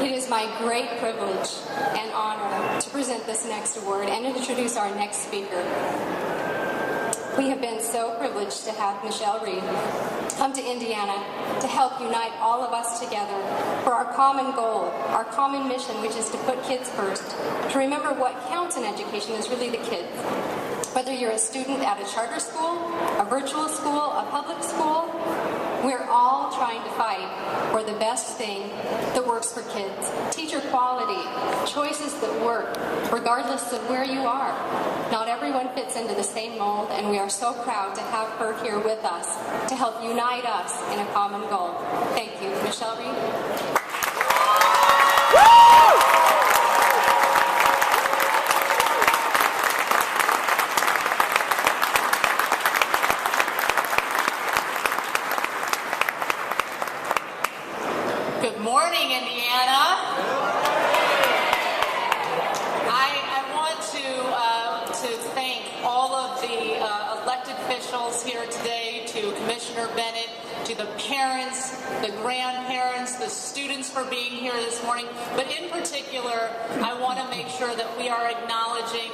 It is my great privilege and honor to present this next award and introduce our next speaker. We have been so privileged to have Michelle Rhee come to Indiana to help unite all of us together for our common goal, our common mission, which is to put kids first, to remember what counts in education is really the kids. Whether you're a student at a charter school, a virtual school, a public school, we're all trying to fight for the best thing that works for kids. Teacher quality, choices that work, regardless of where you are. Not everyone fits into the same mold, and we are so proud to have her here with us to help unite us in a common goal. Thank you. Michelle Rhee. Good morning, Indiana. I want to thank all of the elected officials here today, to Commissioner Bennett, to the parents, the grandparents, the students for being here this morning. But in particular, I want to make sure that we are acknowledging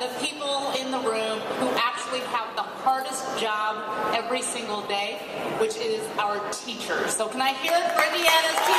the people in the room who actually have the hardest job every single day, which is our teachers. So can I hear it for Indiana's teachers?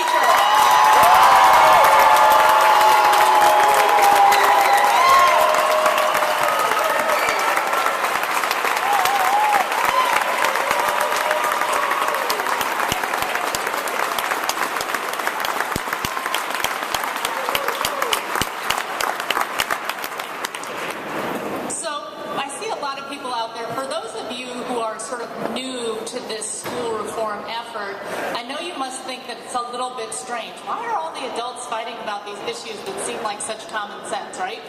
Strange. Why are all the adults fighting about these issues that seem like such common sense, right?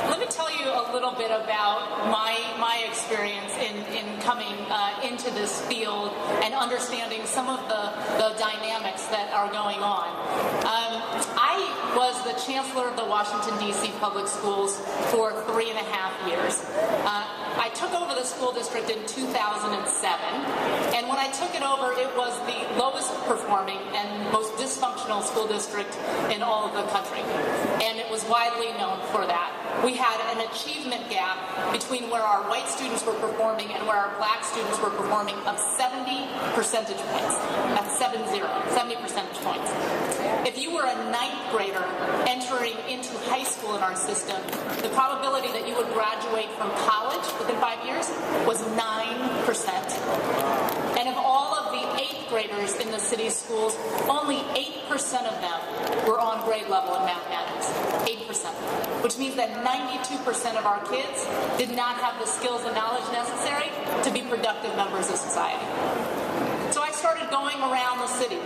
Let me tell you a little bit about my experience in coming into this field and understanding some of the dynamics that are going on. I was the chancellor of the Washington, D.C. public schools for 3.5 years. I took over the school district in 2007, and when I took it over, it was the lowest performing and most dysfunctional school district in all of the country, and it was widely known for that. We had an achievement gap between where our white students were performing and where our black students were performing of 70 percentage points. That's 70 percentage points. If you were a 9th grader entering into high school in our system, the probability that you would graduate from college within 5 years was 9%. And of all of the 8th graders in the city's schools, only 8% of them were on grade level in mathematics. 8%. Which means that 92% of our kids did not have the skills and knowledge necessary to be productive members of society. So I started going around the city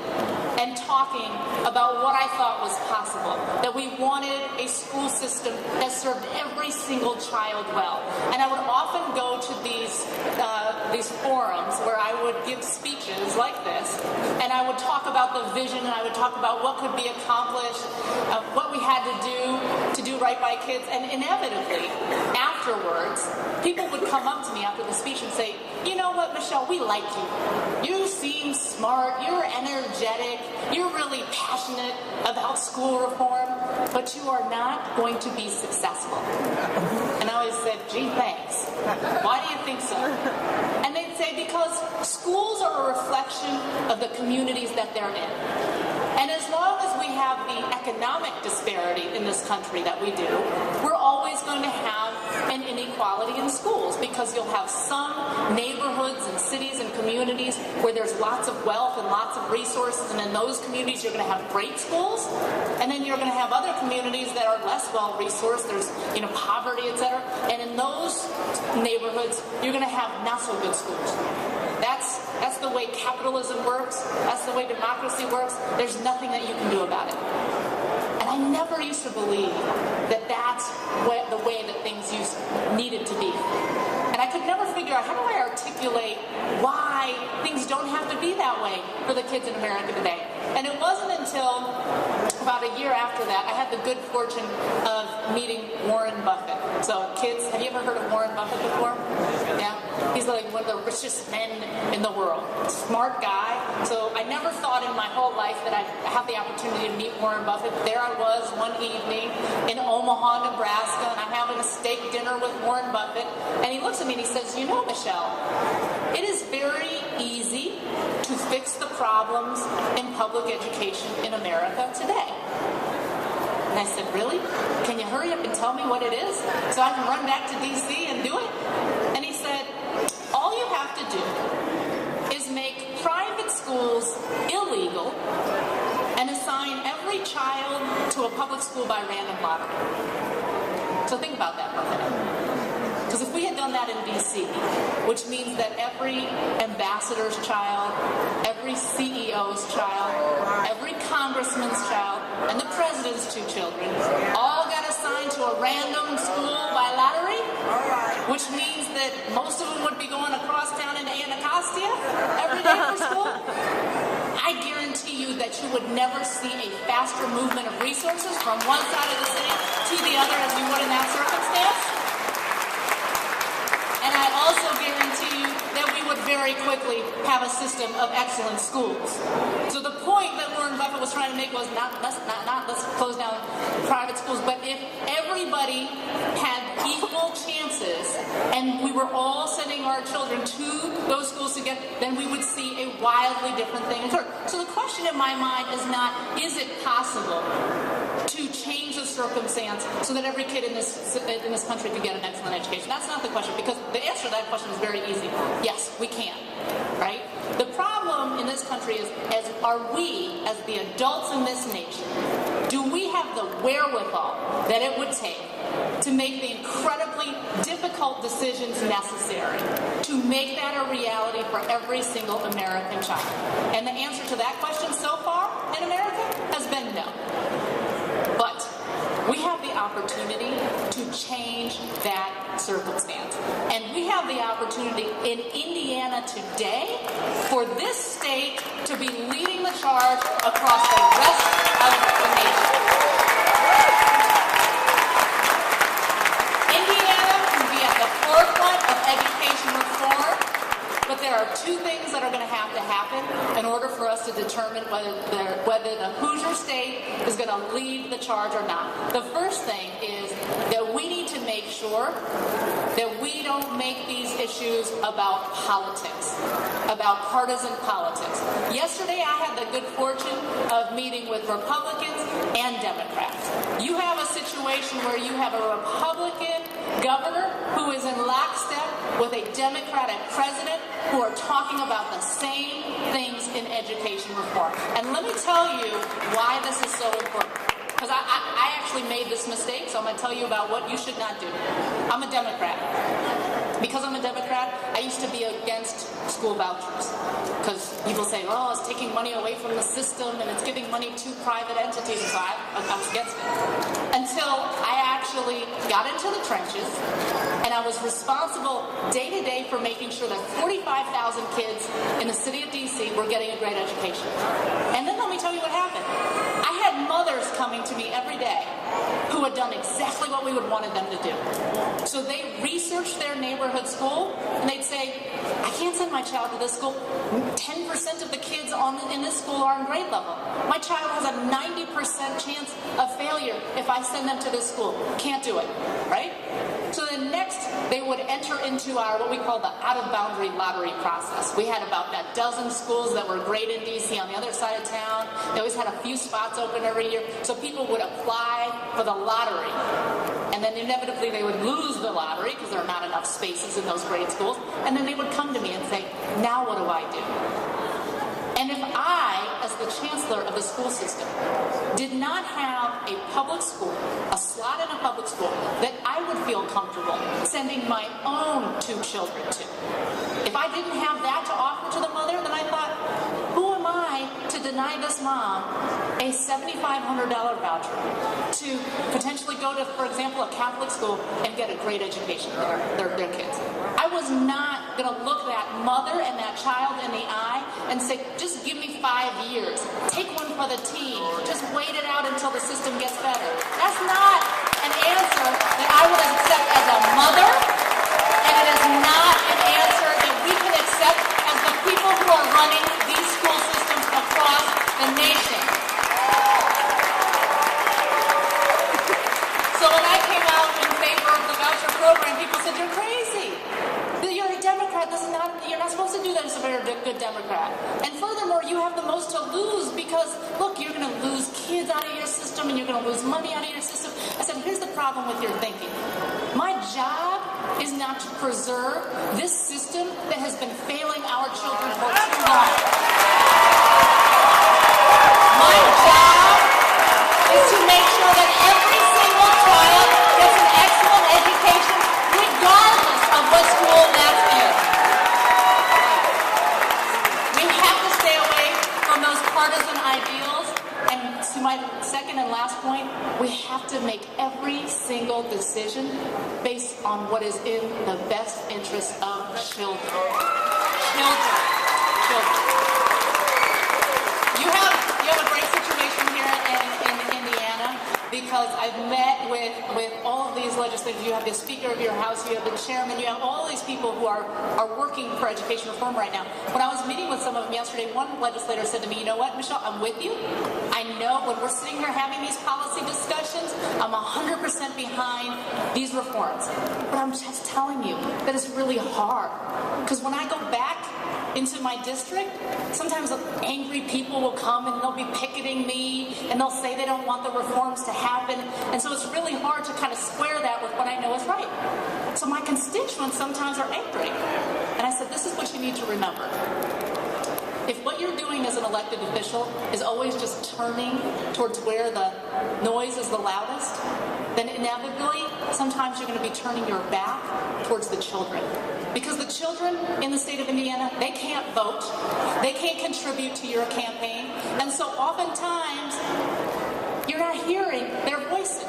and talking about what I thought was possible, that we wanted a school system that served every single child well. And I would often go to these forums where I would give speeches like this, and I would talk about the vision, and I would talk about what could be accomplished, what we had to do right by kids, and inevitably, afterwards, people would come up to me after the speech and say, "You know what, Michelle, we like you. You seem smart, you're energetic, you're really passionate about school reform, but you are not going to be successful." And I always said, "Gee, thanks. Why do you think so?" And they'd say, "Because schools are a reflection of the communities that they're in. And as long as we have the economic disparity in this country that we do, we're always going to have an inequality in schools, because you'll have some neighborhoods and cities and communities where there's lots of wealth and lots of resources, and in those communities you're going to have great schools, and then you're going to have other communities that are less well-resourced, there's poverty, etc., and in those neighborhoods you're going to have not so good schools." That's the way capitalism works. That's the way democracy works. There's nothing that you can do about it. And I never used to believe that that's the way that things needed to be. And I could never figure out, how do I articulate why things don't have to be that way for the kids in America today? And it wasn't until about a year after that, I had the good fortune of meeting Warren Buffett. So kids, have you ever heard of Warren Buffett before? Yeah? He's like one of the richest men in the world. Smart guy. So I never thought in my whole life that I'd have the opportunity to meet Warren Buffett. There I was one evening in Omaha, Nebraska, and I'm having a steak dinner with Warren Buffett. And he looks at me and he says, you know, Michelle, it is very easy to fix the problems in public education in America today. And I said, really? Can you hurry up and tell me what it is so I can run back to D.C. and do it? And he said, all you have to do is make private schools illegal and assign every child to a public school by random lottery. So think about that for a minute. Because if we had done that in D.C., which means that every ambassador's child, every CEO's child, every congressman's child, and the president's 2 children all got assigned to a random school by lottery, which means that most of them would be going across town into Anacostia every day for school, I guarantee you that you would never see a faster movement of resources from one side of the city to the other as you would in that circumstance. And I also guarantee you that we would very quickly have a system of excellent schools. So the point that Warren Buffett was trying to make was not let's close down private schools, but if everybody had equal chances and we were all sending our children to those schools together, then we would see a wildly different thing occur. So the question in my mind is not, is it possible to change the circumstance so that every kid in this country could get an excellent education? That's not the question, because the answer to that question is very easy. Yes, we can, right? The problem in this country is, are we, as the adults in this nation, do we have the wherewithal that it would take to make the incredibly difficult decisions necessary to make that a reality for every single American child? And the answer to that question so far in America has been no. But we have the opportunity to change that circumstance. And we have the opportunity in Indiana today for this state to be leading the charge across the rest of the nation. Indiana can be at the forefront of education reform, but there are 2 things that are going to happen in order for us to determine whether the Hoosier state is going to lead the charge or not. The first thing is that we need to make sure that we don't make these issues about politics, about partisan politics. Yesterday I had the good fortune of meeting with Republicans and Democrats. You have a situation where you have a Republican governor who is in lockstep with a Democratic president who are talking about the same things in education reform. And let me tell you why this is so important. Because I actually made this mistake, so I'm going to tell you about what you should not do. I'm a Democrat. Because I'm a Democrat, I used to be against school vouchers. Because people say, oh, it's taking money away from the system and it's giving money to private entities. And so I was against it. Until I actually got into the trenches and I was responsible day to day for making sure that 45,000 kids in the city of D.C. were getting a great education. And then let me tell you what happened. I had mothers coming to me every day who had done exactly what we would wanted them to do. So they researched their neighborhood school, and they'd say, I can't send my child to this school. 10% of the kids in this school are in grade level. My child has a 90% chance of failure if I send them to this school. Can't do it, right? So then next, they would enter into our, what we call the out-of-boundary lottery process. We had about a dozen schools that were great in D.C. on the other side of town. They always had a few spots open every year. So people would apply for the lottery. And then inevitably they would lose the lottery because there are not enough spaces in those grade schools. And then they would come to me and say, now what do I do? And if I, as the chancellor of the school system, did not have a public school, a slot in a public school, that I would feel comfortable sending my own 2 children to, if I didn't have that to offer to the mother, then I thought, who am I to deny this mom a $7,500 voucher to potentially go to, for example, a Catholic school and get a great education for their kids? I was not going to look that mother and that child in the eye and say, just give me 5 years. Take one for the team. Just wait it out until the system gets better. That's not an answer good Democrat. And furthermore, you have the most to lose because, look, you're going to lose kids out of your system and you're going to lose money out of your system. I said, here's the problem with your thinking. My job is not to preserve this system that has been failing our children for too long. My job is to make sure that every single child gets an excellent education regardless of what school that's in. We have to stay away from those partisan ideals. And to my second and last point, we have to make every single decision based on what is in the best interest of children. Children. You have a great situation here in Indiana because I've met with all of these legislators. You have the Speaker of your House, you have the Chairman, you have all these people who are working for education reform right now. When I was meeting with some of them yesterday, one legislator said to me, you know what, Michelle, I'm with you. I know when we're sitting here having these policy discussions, I'm 100% behind these reforms. But I'm just telling you that it's really hard. Because when I go back into my district, sometimes angry people will come and they'll be picketing me and they'll say they don't want the reforms to happen. And so it's really hard to kind of square that with what I know is right. So my constituents sometimes are angry. And I said, this is what you need to remember. If what you're doing as an elected official is always just turning towards where the noise is the loudest, then inevitably, sometimes you're going to be turning your back towards the children. Because the children in the state of Indiana, they can't vote. They can't contribute to your campaign. And so oftentimes, you're not hearing their voices.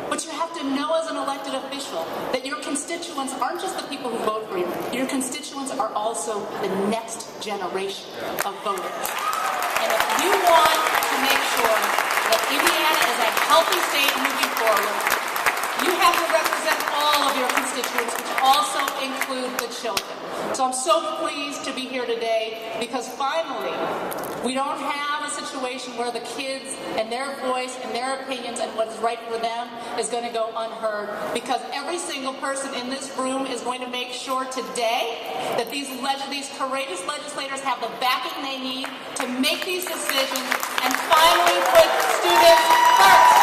But you have to know as an elected official that your constituents aren't just the people who vote for you. Your constituents are also the next generation of voters. And if you want to make sure that Indiana is a healthy state moving forward, you have to represent all of your constituents, which also include the children. So I'm so pleased to be here today because finally, we don't have a situation where the kids and their voice and their opinions and what is right for them is going to go unheard, because every single person in this room is going to make sure today that these courageous legislators have the backing they need to make these decisions and finally put students first.